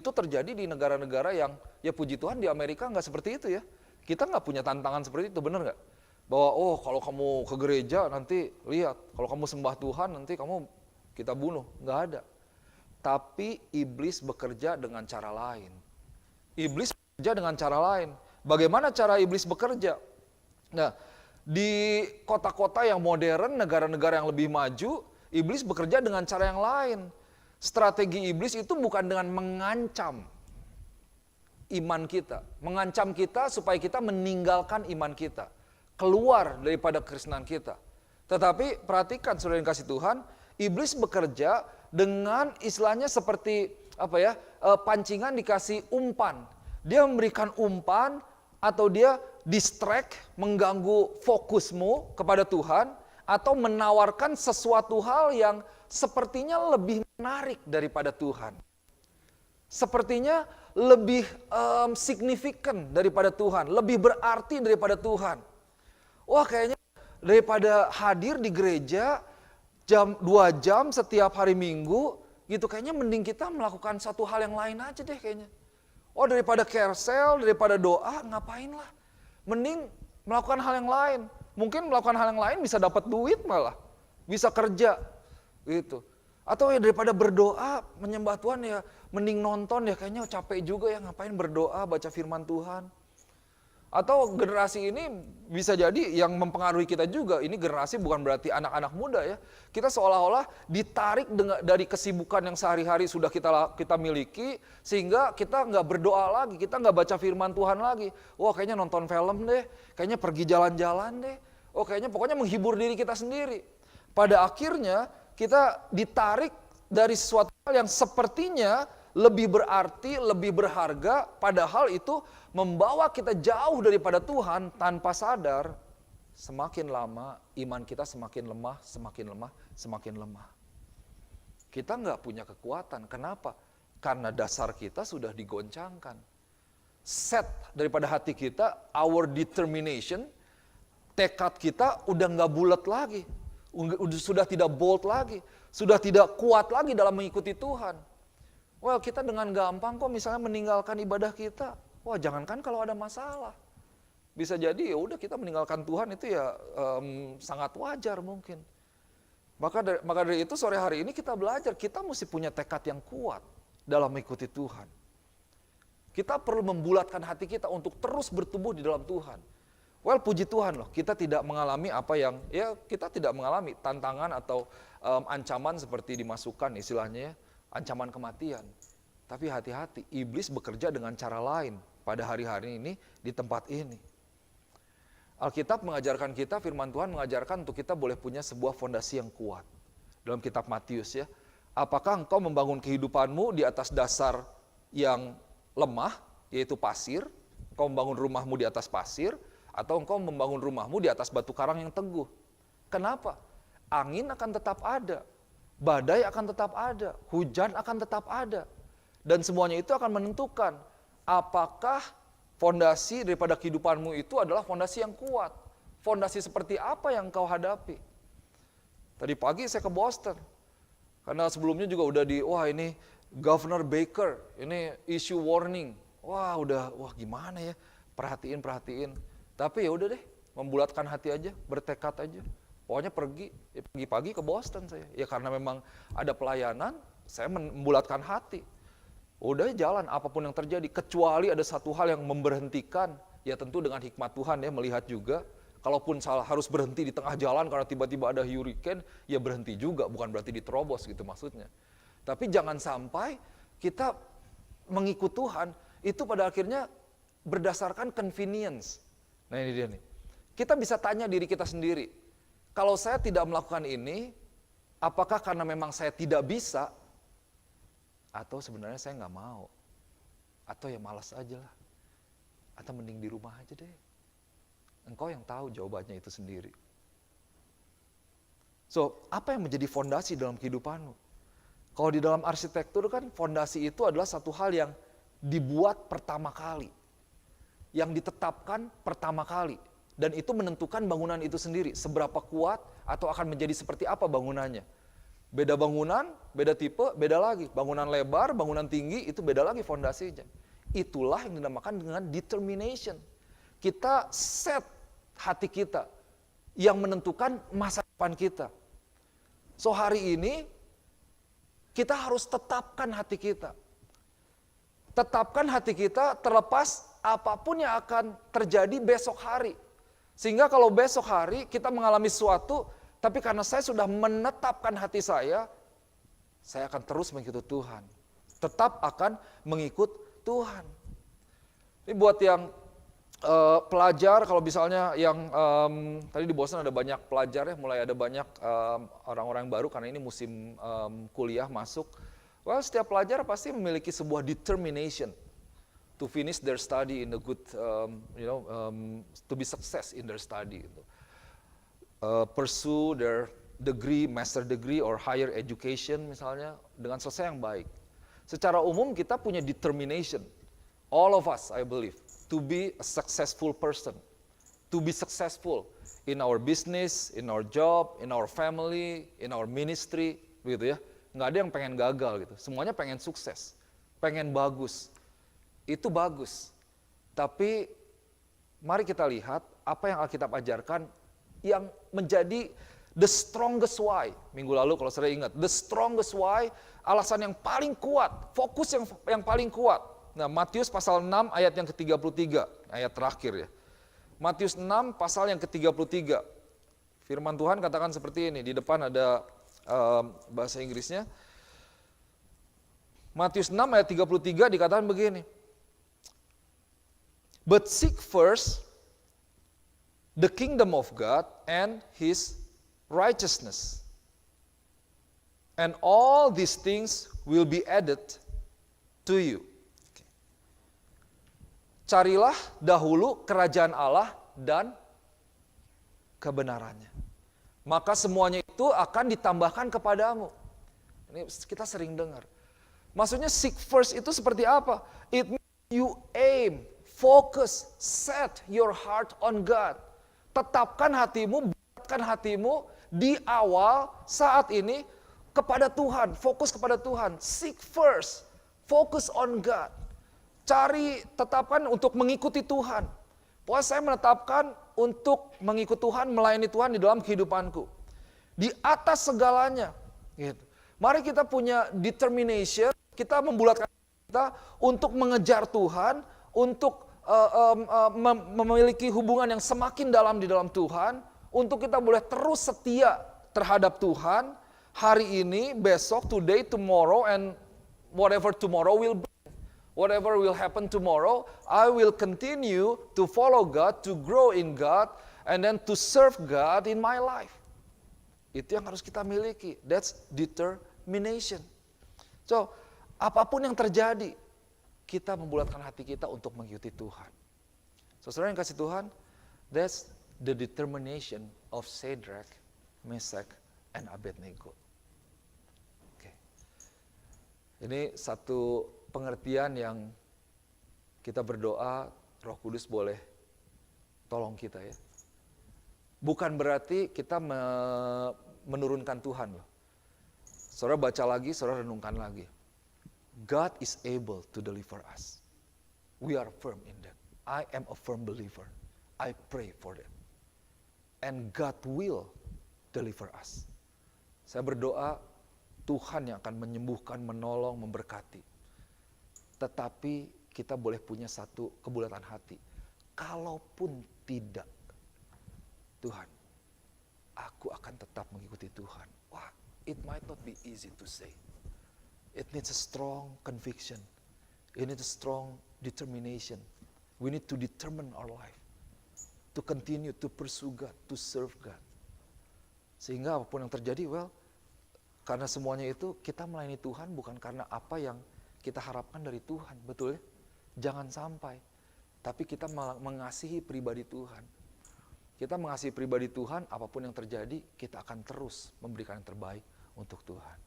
Itu terjadi di negara-negara yang, ya puji Tuhan di Amerika nggak seperti itu ya. Kita nggak punya tantangan seperti itu, bener nggak? Bahwa kalau kamu ke gereja nanti lihat, kalau kamu sembah Tuhan nanti kita bunuh. Nggak ada. Tapi iblis bekerja dengan cara lain. Iblis bekerja dengan cara lain. Bagaimana cara iblis bekerja? Nah, di kota-kota yang modern, negara-negara yang lebih maju, iblis bekerja dengan cara yang lain. Strategi iblis itu bukan dengan mengancam iman kita. Mengancam kita supaya kita meninggalkan iman kita. Keluar daripada kekristenan kita. Tetapi perhatikan saudara yang kasih Tuhan, iblis bekerja dengan istilahnya seperti pancingan dikasih umpan. Dia memberikan umpan atau dia distract, mengganggu fokusmu kepada Tuhan, atau menawarkan sesuatu hal yang sepertinya lebih menarik daripada Tuhan. Sepertinya lebih signifikan daripada Tuhan, lebih berarti daripada Tuhan. Wah, kayaknya daripada hadir di gereja 2 jam setiap hari Minggu, gitu kayaknya mending kita melakukan satu hal yang lain aja deh kayaknya. Daripada carousel, daripada doa, ngapain lah. Mending melakukan hal yang lain. Mungkin melakukan hal yang lain bisa dapat duit malah. Bisa kerja. Gitu. Atau ya daripada berdoa, menyembah Tuhan ya mending nonton ya, kayaknya capek juga ya ngapain berdoa, baca firman Tuhan. Atau generasi ini bisa jadi yang mempengaruhi kita juga, ini generasi bukan berarti anak-anak muda ya. Kita seolah-olah ditarik dari kesibukan yang sehari-hari sudah kita miliki, sehingga kita nggak berdoa lagi, kita nggak baca firman Tuhan lagi. Kayaknya nonton film deh, kayaknya pergi jalan-jalan deh. Kayaknya pokoknya menghibur diri kita sendiri. Pada akhirnya kita ditarik dari sesuatu hal yang sepertinya lebih berarti, lebih berharga, padahal itu membawa kita jauh daripada Tuhan tanpa sadar. Semakin lama iman kita semakin lemah, semakin lemah, semakin lemah. Kita nggak punya kekuatan. Kenapa? Karena dasar kita sudah digoncangkan. Set daripada hati kita, our determination, tekad kita udah nggak bulat lagi. Sudah tidak bold lagi. Sudah tidak kuat lagi dalam mengikuti Tuhan. Kita dengan gampang kok misalnya meninggalkan ibadah kita. Jangankan kalau ada masalah. Bisa jadi ya udah kita meninggalkan Tuhan itu ya sangat wajar mungkin. Maka dari itu sore hari ini kita belajar, kita mesti punya tekad yang kuat dalam mengikuti Tuhan. Kita perlu membulatkan hati kita untuk terus bertumbuh di dalam Tuhan. Puji Tuhan loh, kita tidak mengalami kita tidak mengalami tantangan atau ancaman seperti dimasukkan istilahnya ya. Ancaman kematian. Tapi hati-hati, iblis bekerja dengan cara lain pada hari-hari ini di tempat ini. Alkitab mengajarkan kita, firman Tuhan mengajarkan untuk kita boleh punya sebuah fondasi yang kuat. Dalam kitab Matius ya. Apakah engkau membangun kehidupanmu di atas dasar yang lemah, yaitu pasir? Engkau membangun rumahmu di atas pasir? Atau engkau membangun rumahmu di atas batu karang yang teguh? Kenapa? Angin akan tetap ada. Badai akan tetap ada, hujan akan tetap ada. Dan semuanya itu akan menentukan apakah fondasi daripada kehidupanmu itu adalah fondasi yang kuat. Fondasi seperti apa yang kau hadapi. Tadi pagi saya ke Boston. Karena sebelumnya juga udah ini Governor Baker, ini issue warning. Gimana ya, perhatiin. Tapi ya udah deh, membulatkan hati aja, bertekad aja. Pokoknya pagi-pagi ke Boston saya. Ya karena memang ada pelayanan, saya membulatkan hati. Udah jalan apapun yang terjadi. Kecuali ada satu hal yang memberhentikan. Ya tentu dengan hikmat Tuhan ya, melihat juga. Kalaupun harus berhenti di tengah jalan karena tiba-tiba ada hurricane, ya berhenti juga. Bukan berarti diterobos gitu maksudnya. Tapi jangan sampai kita mengikut Tuhan, itu pada akhirnya berdasarkan convenience. Nah ini dia nih. Kita bisa tanya diri kita sendiri. Kalau saya tidak melakukan ini, apakah karena memang saya tidak bisa? Atau sebenarnya saya nggak mau? Atau ya malas aja lah? Atau mending di rumah aja deh? Engkau yang tahu jawabannya itu sendiri. So, apa yang menjadi fondasi dalam kehidupanmu? Kalau di dalam arsitektur kan fondasi itu adalah satu hal yang dibuat pertama kali. Yang ditetapkan pertama kali. Dan itu menentukan bangunan itu sendiri. Seberapa kuat atau akan menjadi seperti apa bangunannya. Beda bangunan, beda tipe, beda lagi. Bangunan lebar, bangunan tinggi, itu beda lagi fondasinya. Itulah yang dinamakan dengan determination. Kita set hati kita yang menentukan masa depan kita. So hari ini kita harus tetapkan hati kita. Tetapkan hati kita terlepas apapun yang akan terjadi besok hari. Sehingga kalau besok hari kita mengalami sesuatu, tapi karena saya sudah menetapkan hati saya akan terus mengikut Tuhan. Tetap akan mengikut Tuhan. Ini buat yang pelajar, kalau misalnya yang tadi di Boston ada banyak pelajar ya, mulai ada banyak orang-orang baru karena ini musim kuliah masuk. Well, setiap pelajar pasti memiliki sebuah determination to finish their study in a good, to be success in their study. Pursue their degree, master degree or higher education misalnya dengan selesai yang baik. Secara umum kita punya determination, all of us I believe, to be a successful person, to be successful in our business, in our job, in our family, in our ministry, begitu ya. Nggak ada yang pengen gagal gitu, semuanya pengen sukses, pengen bagus. Itu bagus, tapi mari kita lihat apa yang Alkitab ajarkan yang menjadi the strongest why. Minggu lalu kalau saya ingat, the strongest why, alasan yang paling kuat, fokus yang paling kuat. Nah, Matius pasal 6 ayat yang ke-33, ayat terakhir ya. Matius 6 pasal yang ke-33. Firman Tuhan katakan seperti ini, di depan ada bahasa Inggrisnya. Matius 6 ayat 33 dikatakan begini. But seek first the kingdom of God and His righteousness. And all these things will be added to you. Carilah dahulu kerajaan Allah dan kebenarannya. Maka semuanya itu akan ditambahkan kepadamu. Ini kita sering dengar. Maksudnya seek first itu seperti apa? It means you aim, focus, set your heart on God. Tetapkan hatimu, buatkan hatimu di awal saat ini kepada Tuhan. Fokus kepada Tuhan. Seek first, focus on God. Cari, tetapkan untuk mengikuti Tuhan. Pokoknya saya menetapkan untuk mengikut Tuhan, melayani Tuhan di dalam kehidupanku. Di atas segalanya. Gitu. Mari kita punya determination, kita membulatkan kita untuk mengejar Tuhan, untuk memiliki hubungan yang semakin dalam di dalam Tuhan, untuk kita boleh terus setia terhadap Tuhan, hari ini, besok, today, tomorrow, and whatever tomorrow will be. Whatever will happen tomorrow, I will continue to follow God, to grow in God, and then to serve God in my life. Itu yang harus kita miliki. That's determination. So, apapun yang terjadi, kita membulatkan hati kita untuk mengikuti Tuhan. So, saudara yang kasih Tuhan, that's the determination of Shadrach, Meshach, and Abednego. Okay. Ini satu pengertian yang kita berdoa, Roh Kudus boleh tolong kita ya. Bukan berarti kita menurunkan Tuhan loh. Saudara baca lagi, saudara renungkan lagi. God is able to deliver us. We are firm in that. I am a firm believer. I pray for that. And God will deliver us. Saya berdoa Tuhan yang akan menyembuhkan, menolong, memberkati. Tetapi kita boleh punya satu kebulatan hati. Kalaupun tidak, Tuhan, aku akan tetap mengikuti Tuhan. Wah, it might not be easy to say. It needs a strong conviction. It needs a strong determination. We need to determine our life. To continue to pursue God, to serve God. Sehingga apapun yang terjadi, karena semuanya itu kita melayani Tuhan bukan karena apa yang kita harapkan dari Tuhan, betul ya? Jangan sampai. Tapi kita mengasihi pribadi Tuhan. kita mengasihi pribadi Tuhan, apapun yang terjadi, kita akan terus memberikan yang terbaik untuk Tuhan.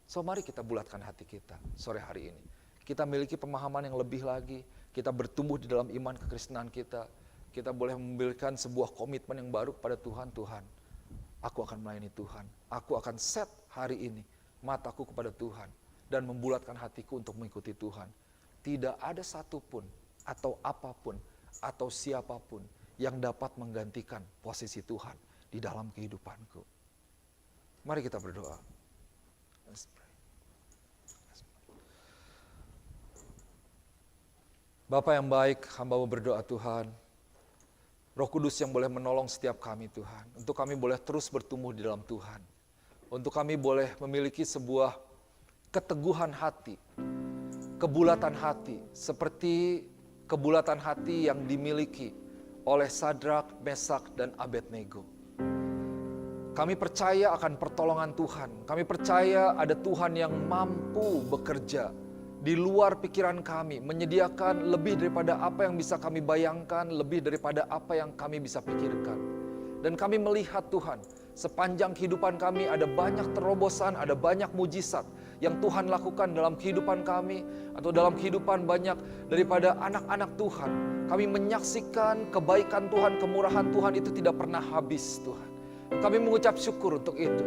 So mari kita bulatkan hati kita sore hari ini. Kita miliki pemahaman yang lebih lagi, kita bertumbuh di dalam iman kekristenan kita. Kita boleh memberikan sebuah komitmen yang baru kepada Tuhan. Tuhan, aku akan melayani Tuhan. Aku akan set hari ini mataku kepada Tuhan dan membulatkan hatiku untuk mengikuti Tuhan. Tidak ada satupun atau apapun atau siapapun yang dapat menggantikan posisi Tuhan di dalam kehidupanku. Mari kita berdoa. Bapa yang baik, hamba-Mu berdoa Tuhan. Roh Kudus yang boleh menolong setiap kami Tuhan. Untuk kami boleh terus bertumbuh di dalam Tuhan. Untuk kami boleh memiliki sebuah keteguhan hati, kebulatan hati, seperti kebulatan hati yang dimiliki oleh Sadrak, Mesak, dan Abednego. Kami percaya akan pertolongan Tuhan. Kami percaya ada Tuhan yang mampu bekerja di luar pikiran kami, menyediakan lebih daripada apa yang bisa kami bayangkan, lebih daripada apa yang kami bisa pikirkan. Dan kami melihat Tuhan, sepanjang kehidupan kami ada banyak terobosan, ada banyak mujizat yang Tuhan lakukan dalam kehidupan kami atau dalam kehidupan banyak daripada anak-anak Tuhan. Kami menyaksikan kebaikan Tuhan, kemurahan Tuhan itu tidak pernah habis Tuhan. Kami mengucap syukur untuk itu.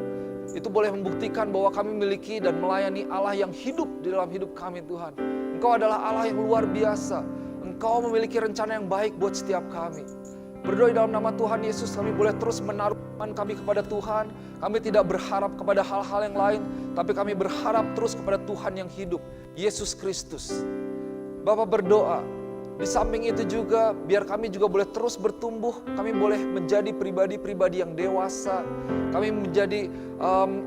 Itu boleh membuktikan bahwa kami memiliki dan melayani Allah yang hidup di dalam hidup kami Tuhan. Engkau adalah Allah yang luar biasa. Engkau memiliki rencana yang baik buat setiap kami. Berdoa dalam nama Tuhan Yesus, kami boleh terus menaruh iman kami kepada Tuhan. Kami tidak berharap kepada hal-hal yang lain, tapi kami berharap terus kepada Tuhan yang hidup, Yesus Kristus. Bapa berdoa, di samping itu juga, biar kami juga boleh terus bertumbuh, kami boleh menjadi pribadi-pribadi yang dewasa. Kami menjadi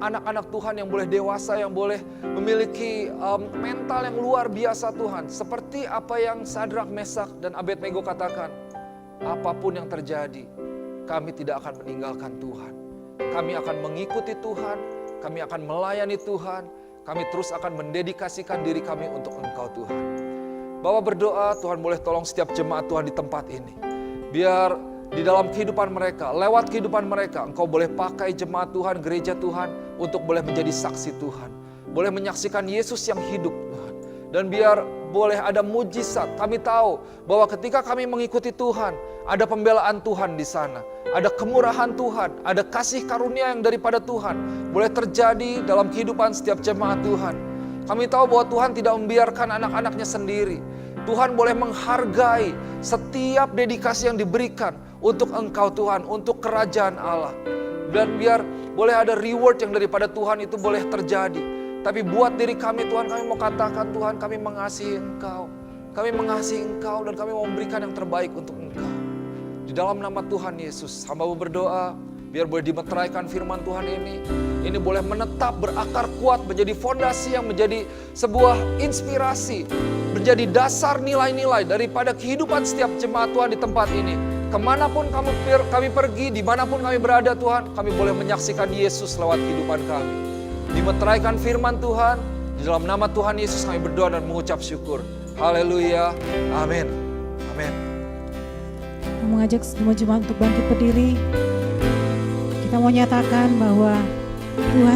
anak-anak Tuhan yang boleh dewasa, yang boleh memiliki mental yang luar biasa Tuhan. Seperti apa yang Sadrak, Mesak, dan Abednego katakan. Apapun yang terjadi, kami tidak akan meninggalkan Tuhan. Kami akan mengikuti Tuhan, kami akan melayani Tuhan, kami terus akan mendedikasikan diri kami untuk Engkau Tuhan. Bapak berdoa, Tuhan boleh tolong setiap jemaat Tuhan di tempat ini. Biar di dalam kehidupan mereka, lewat kehidupan mereka, Engkau boleh pakai jemaat Tuhan, gereja Tuhan, untuk boleh menjadi saksi Tuhan. Boleh menyaksikan Yesus yang hidup Tuhan. Dan biar boleh ada mujizat. Kami tahu bahwa ketika kami mengikuti Tuhan, ada pembelaan Tuhan di sana. Ada kemurahan Tuhan, ada kasih karunia yang daripada Tuhan. Boleh terjadi dalam kehidupan setiap jemaat Tuhan. Kami tahu bahwa Tuhan tidak membiarkan anak-anaknya sendiri. Tuhan boleh menghargai setiap dedikasi yang diberikan untuk Engkau Tuhan, untuk kerajaan Allah. Dan biar boleh ada reward yang daripada Tuhan itu boleh terjadi. Tapi buat diri kami Tuhan, kami mau katakan Tuhan, kami mengasihi Engkau. Kami mengasihi Engkau dan kami mau memberikan yang terbaik untuk Engkau. Di dalam nama Tuhan Yesus, hamba-Mu berdoa, biar boleh dimeteraikan firman Tuhan ini. Ini boleh menetap, berakar kuat, menjadi fondasi yang menjadi sebuah inspirasi. Menjadi dasar nilai-nilai daripada kehidupan setiap jemaat Tuhan di tempat ini. Kemanapun kami pergi, dimanapun kami berada Tuhan, kami boleh menyaksikan Yesus lewat kehidupan kami. Dimeteraikan firman Tuhan, di dalam nama Tuhan Yesus kami berdoa dan mengucap syukur. Haleluya, amin, amin. Mengajak semua jemaat untuk bangkit berdiri. Kita mau nyatakan bahwa Tuhan